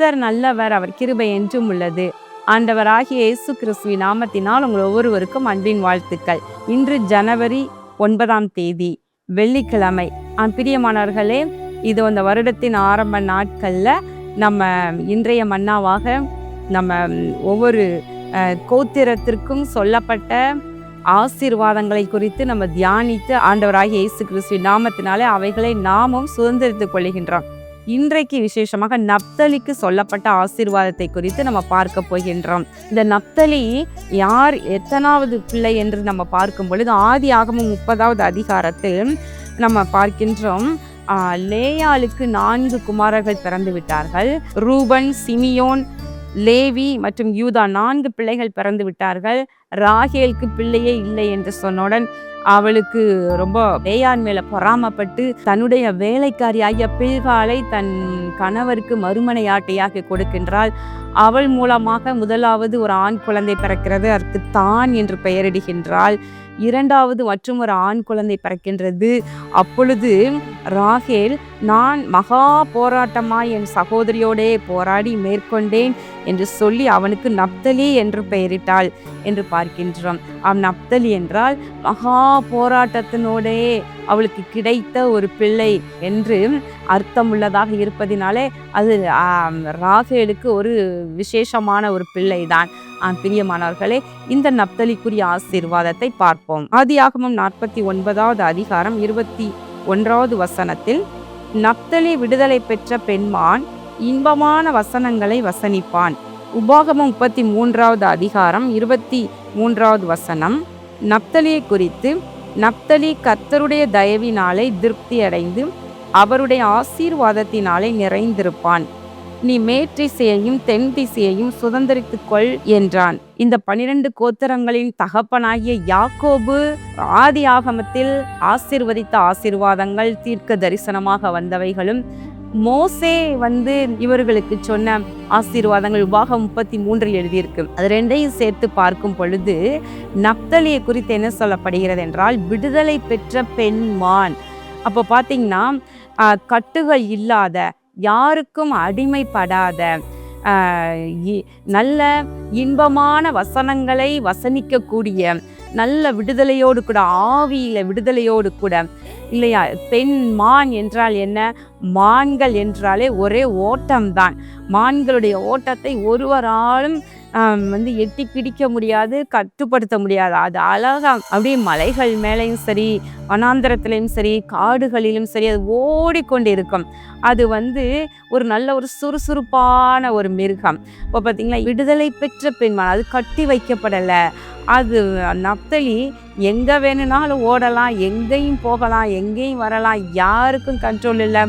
கர்த்தர் நல்லவர், அவர் கிருபை என்றும் உள்ளது. ஆண்டவராகிய இயேசு கிறிஸ்துவின் நாமத்தினால் உங்கள் ஒவ்வொருவருக்கும் அன்பின் வாழ்த்துக்கள். இன்று ஜனவரி 9 வெள்ளிக்கிழமை. பிரியமானவர்களே, இது அந்த வருடத்தின் ஆரம்ப நாட்களில் நம்ம இன்றைய மன்னாவாக நம்ம ஒவ்வொரு கோத்திரத்திற்கும் சொல்லப்பட்ட ஆசீர்வாதங்களை குறித்து நம்ம தியானித்து ஆண்டவராகிய இயேசு கிறிஸ்துவின் நாமத்தினாலே அவைகளை நாமும் சுதந்திரித்துக் கொள்கின்றோம். இன்றைக்கு விசேஷமாக நப்தலிக்கு சொல்லப்பட்ட ஆசீர்வாதத்தை குறித்து நம்ம பார்க்க போகின்றோம். இந்த நப்தலி யார், எத்தனாவது பிள்ளை என்று நம்ம பார்க்கும் பொழுது ஆதியாகமம் 30வது அதிகாரத்தில் நம்ம பார்க்கின்றோம். லேயாளுக்கு 4 குமாரர்கள் பிறந்து விட்டார்கள். ரூபன், சிமியோன், லேவி மற்றும் யூதா 4 பிள்ளைகள் பிறந்து விட்டார்கள். ராகேலுக்கு பிள்ளையே இல்லை என்று சொன்னவுடன் அவளுக்கு ரொம்ப லேயான் மேல பொறாமப்பட்டு தன்னுடைய வேலைக்காரியாகிய பில்காலை தன் கணவருக்கு மறுமனையாட்டையாக கொடுக்கின்றாள். அவள் மூலமாக முதலாவது ஒரு ஆண் குழந்தை பிறக்கிறது. அதற்கு தான் என்று பெயரிடுகின்றாள். 2வது மற்றும் ஒரு ஆண் குழந்தை பிறக்கின்றது. அப்பொழுது ராகேல், நான் மகா போராட்டமாய் என் சகோதரியோடே போராடி மேற்கொண்டேன் என்று சொல்லி அவனுக்கு நப்தலி என்று பெயரிட்டாள் என்று பார்க்கின்றோம். நப்தலி என்றால் மகா போராட்டத்தினோடே அவளுக்கு கிடைத்த ஒரு பிள்ளை என்று அர்த்தமுள்ளதாக இருப்பதினாலே அது ராகேலுக்கு ஒரு விசேஷமான ஒரு பிள்ளை தான். பிரியமானவர்களே, இந்த நப்தலிக்குரிய ஆசீர்வாதத்தை பார்ப்போம். ஆதியாகமம் 49வது அதிகாரம் 21வது வசனத்தில், நப்தலி விடுதலை பெற்ற பெண்மான் இன்பமான வசனங்களை வசனிப்பான். உபாகமம் 33வது அதிகாரம் 23வது வசனம், நப்தலியை குறித்து, நப்தலி கர்த்தருடைய தயவினாலே திருப்தி அடைந்து அவருடைய ஆசீர்வாதத்தினாலே நிறைந்திருப்பான். நீ மேற்றிசையையும் தென் திசையையும் சுதந்திரித்துக்கொள் என்றான். இந்த 12 கோத்திரங்களின் தகப்பனாகிய யாக்கோபு ஆதி ஆகமத்தில் ஆசீர்வதித்த ஆசீர்வாதங்கள் தீர்க்க தரிசனமாக வந்தவைகளும், மோசே இவர்களுக்கு சொன்ன ஆசீர்வாதங்கள் உபாகம் 33 எழுதியிருக்கு. அது 2ஐயும் சேர்த்து பார்க்கும் பொழுது நப்தலியை குறித்து என்ன சொல்லப்படுகிறது என்றால், விடுதலை பெற்ற பெண்மான். அப்போ பார்த்தீங்கன்னா, கட்டுகள் இல்லாத, யாருக்கும் அடிமைப்படாத, நல்ல இன்பமான வசனங்களை வசனிக்கக்கூடிய, நல்ல விடுதலையோடு கூட, ஆவியில விடுதலையோடு கூட, இல்லையா? பெண் மான் என்றால் என்ன? மான்கள் என்றாலே ஒரே ஓட்டம்தான். மான்களுடைய ஓட்டத்தை ஒருவராலும் எட்டி பிடிக்க முடியாது, கட்டுப்படுத்த முடியாது. அது அழகா அப்படியே மலைகள் மேலேயும் சரி, வனாந்தரத்திலையும் சரி, காடுகளிலும் சரி, அது ஓடிக்கொண்டு இருக்கும். அது ஒரு நல்ல ஒரு சுறுசுறுப்பான ஒரு மிருகம். இப்போ பார்த்தீங்களா, விடுதலை பெற்ற பெண்மான், அது கட்டி வைக்கப்படலை. அது நப்தலி எங்கே வேணும்னாலும் ஓடலாம், எங்கேயும் போகலாம், எங்கேயும் வரலாம், யாருக்கும் கண்ட்ரோல் இல்லை.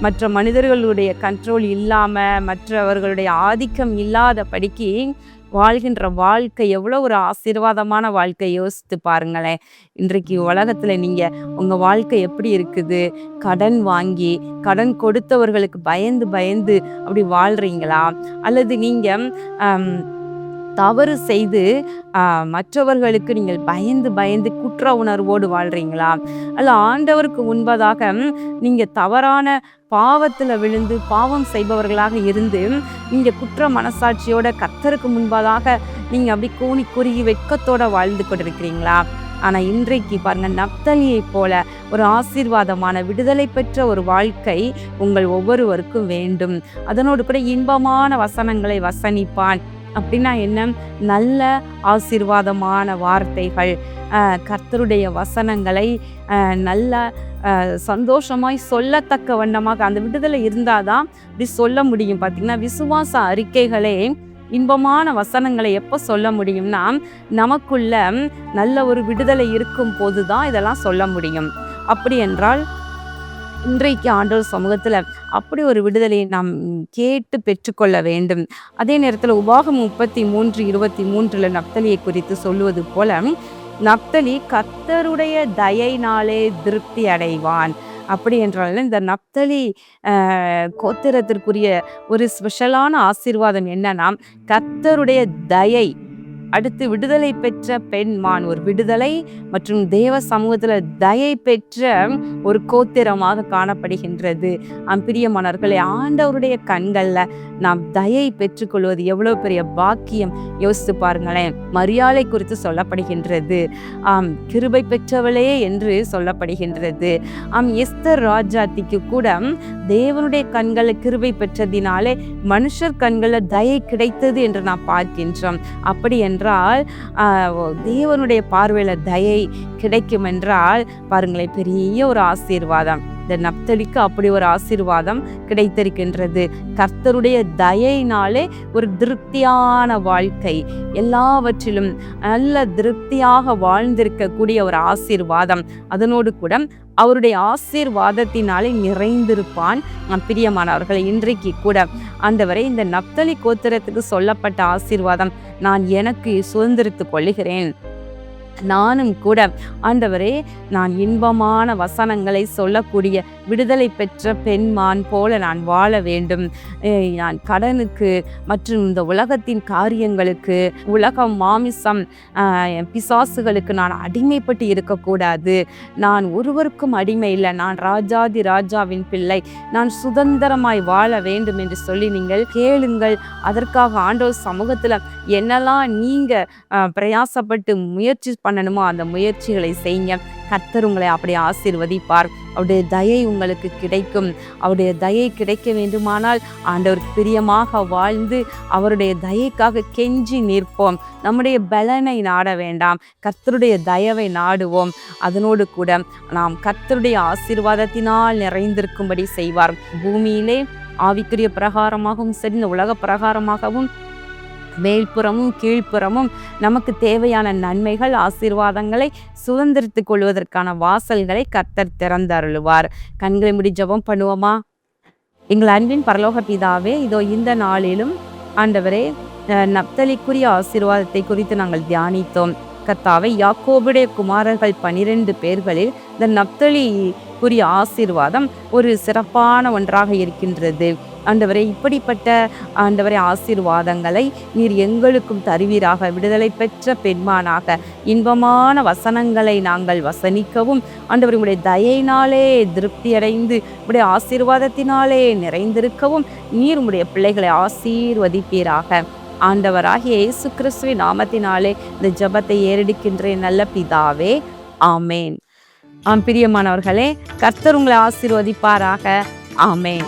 மற்ற மனிதர்களுடைய கண்ட்ரோல் இல்லாமல், மற்றவர்களுடைய ஆதிக்கம் இல்லாதபடிக்கு வாழ்கின்ற வாழ்க்கை எவ்வளோ ஒரு ஆசீர்வாதமான வாழ்க்கை. யோசித்து பாருங்களேன். இன்றைக்கு உலகத்தில் நீங்கள் உங்கள் வாழ்க்கை எப்படி இருக்குது? கடன் வாங்கி, கடன் கொடுத்தவர்களுக்கு பயந்து பயந்து அப்படி வாழ்கிறீங்களா? அல்லது நீங்கள் தவறு செய்து மற்றவர்களுக்கு நீங்கள் பயந்து பயந்து குற்ற உணர்வோடு வாழ்கிறீங்களா? அல்ல ஆண்டவருக்கு முன்பதாக நீங்கள் தவறான பாவத்தில் விழுந்து பாவம் செய்பவர்களாக இருந்து நீங்கள் குற்ற மனசாட்சியோட கர்த்தருக்கு முன்பதாக நீங்கள் அப்படி கூனி குறுகி வெட்கத்தோடு வாழ்ந்து கொண்டிருக்கிறீங்களா? ஆனால் இன்றைக்கு பாருங்க, நப்தலியை போல ஒரு ஆசீர்வாதமான விடுதலை பெற்ற ஒரு வாழ்க்கை உங்கள் ஒவ்வொருவருக்கும் வேண்டும். அதனோடு கூட இன்பமான வசனங்களை வசனிப்பான். அப்படின்னா என்ன? நல்ல ஆசீர்வாதமான வார்த்தைகள், கர்த்தருடைய வசனங்களை நல்ல சந்தோஷமாய் சொல்லத்தக்க வண்ணமாக அந்த விடுதலை இருந்தாதான் இப்படி சொல்ல முடியும். பார்த்திங்கன்னா, விசுவாச அறிக்கைகளே இன்பமான வசனங்களை எப்போ சொல்ல முடியும்னா, நமக்குள்ள நல்ல ஒரு விடுதலை இருக்கும் போது தான் இதெல்லாம் சொல்ல முடியும். அப்படி என்றால் இன்றைக்கு ஆண்டவர் சமூகத்தில் அப்படி ஒரு விடுதலையை நாம் கேட்டு பெற்றுக்கொள்ள வேண்டும். அதே நேரத்தில் உபாகம் 33:23 நப்தலியை குறித்து சொல்லுவது போல, நப்தலி கர்த்தருடைய தயையினாலே திருப்தி அடைவான். அப்படி என்றால் இந்த நப்தலி கோத்திரத்திற்குரிய ஒரு ஸ்பெஷலான ஆசீர்வாதம் என்னன்னா, கர்த்தருடைய தயை. அடுத்து விடுதலை பெற்ற பெண்மான், ஒரு விடுதலை மற்றும் தேவ சமூகத்துல தயை பெற்ற ஒரு கோத்திரமாக காணப்படுகின்றது. பிரியமானவர்களே, ஆண்டவருடைய கண்கள்ல நாம் தயை பெற்றுக்கொள்வது எவ்வளவு பெரிய பாக்கியம். யோசித்து பாருங்களேன். மரியாதை குறித்து சொல்லப்படுகின்றது. கிருபை பெற்றவளே என்று சொல்லப்படுகின்றது. எஸ்தர் ராஜாத்திக்கு கூட தேவனுடைய கண்களை கிருபை பெற்றதினாலே மனுஷர் கண்கள தயை கிடைத்தது என்று நாம் பார்க்கின்றோம். அப்படி என்றால் தேவனுடைய பார்வையில தயை கிடைக்கும் என்றால் பாருங்களேன், பெரிய ஒரு ஆசீர்வாதம். இந்த நப்தலிக்கு அப்படி ஒரு ஆசீர்வாதம் கிடைத்திருக்கின்றது. கர்த்தருடைய தயையினாலே ஒரு திருப்தியான வாழ்க்கை, எல்லாவற்றிலும் நல்ல திருப்தியாக வாழ்ந்திருக்கக்கூடிய ஒரு ஆசீர்வாதம். அதனோடு கூட அவருடைய ஆசீர்வாதத்தினாலே நிறைந்திருப்பான். பிரியமானவர்களை, இன்றைக்கு கூட ஆண்டவரே, இந்த நப்தலி கோத்திரத்துக்கு சொல்லப்பட்ட ஆசீர்வாதம் நான் எனக்கு சுதந்திரித்துக் கொள்ளுகிறேன். நானும் கூட ஆண்டவரே, நான் இன்பமான வசனங்களை சொல்லக்கூடிய விடுதலை பெற்ற பெண்மான் போல நான் வாழ வேண்டும். நான் கடனுக்கு மற்றும் இந்த உலகத்தின் காரியங்களுக்கு, உலகம், மாமிசம், பிசாசுகளுக்கு நான் அடிமைப்பட்டு இருக்கக்கூடாது. நான் ஒருவருக்கும் அடிமை இல்லை. நான் ராஜாதி ராஜாவின் பிள்ளை. நான் சுதந்திரமாய் வாழ வேண்டும் என்று சொல்லி நீங்கள் கேளுங்கள். அதற்காக ஆண்டவர் சமூகத்தில் என்னெல்லாம் நீங்கள் பிரயாசப்பட்டு முயற்சி பண்ணணுமோ அந்த முயற்சிகளை செய்யுங்க. கர்த்தர் உங்களை அப்படி ஆசீர்வதிப்பார். அவருடைய தயை உங்களுக்கு கிடைக்கும். அவருடைய தயை கிடைக்க வேண்டுமானால் ஆண்டவருக்கு பிரியமாக வாழ்ந்து அவருடைய தயைக்காக கெஞ்சி நிற்போம். நம்முடைய பலனை நாட வேண்டாம், கர்த்தருடைய தயவை நாடுவோம். அதனோடு கூட நாம் கர்த்தருடைய ஆசீர்வாதத்தினால் நிறைந்திருக்கும்படி செய்வார். பூமியிலே ஆவிக்குரிய பிரகாரமாகவும் சரி, இந்த உலக பிரகாரமாகவும் மேல்புறமும் கீழ்ப்புறமும் நமக்கு தேவையான நன்மைகள், ஆசீர்வாதங்களை சுதந்திரித்துக் கொள்வதற்கான வாசல்களை கர்த்தர் திறந்தருளுவார். கண்களை மூடி ஜெபம் பண்ணுவோமா? எங்கள் அன்பின் பரலோக பிதாவே, இதோ இந்த நாளிலும் ஆண்டவரே, நப்தலிக்குரிய ஆசீர்வாதத்தை குறித்து நாங்கள் தியானித்தோம். கர்த்தாவே, யாக்கோபுடைய குமாரர்கள் 12 பேர்களில் இந்த நப்தலிக்குரிய ஆசீர்வாதம் ஒரு சிறப்பான ஒன்றாக இருக்கின்றது. ஆண்டவரே, இப்படிப்பட்ட ஆண்டவரே ஆசீர்வாதங்களை நீர் எங்களுக்கும் தருவீராக. விடுதலை பெற்ற பெண்மானாக இன்பமான வசனங்களை நாங்கள் வசனிக்கவும், ஆண்டவர் உடைய தயையினாலே திருப்தி அடைந்து உடைய ஆசீர்வாதத்தினாலே நிறைந்திருக்கவும் நீர் உடைய பிள்ளைகளை ஆசீர்வதிப்பீராக. ஆண்டவராகிய இயேசு கிறிஸ்துவின் நாமத்தினாலே இந்த ஜெபத்தை ஏறெடுக்கின்ற நல்ல பிதாவே, ஆமேன். பிரியமானவர்களே, கர்த்தர் உங்களை ஆசீர்வதிப்பாராக. ஆமேன்.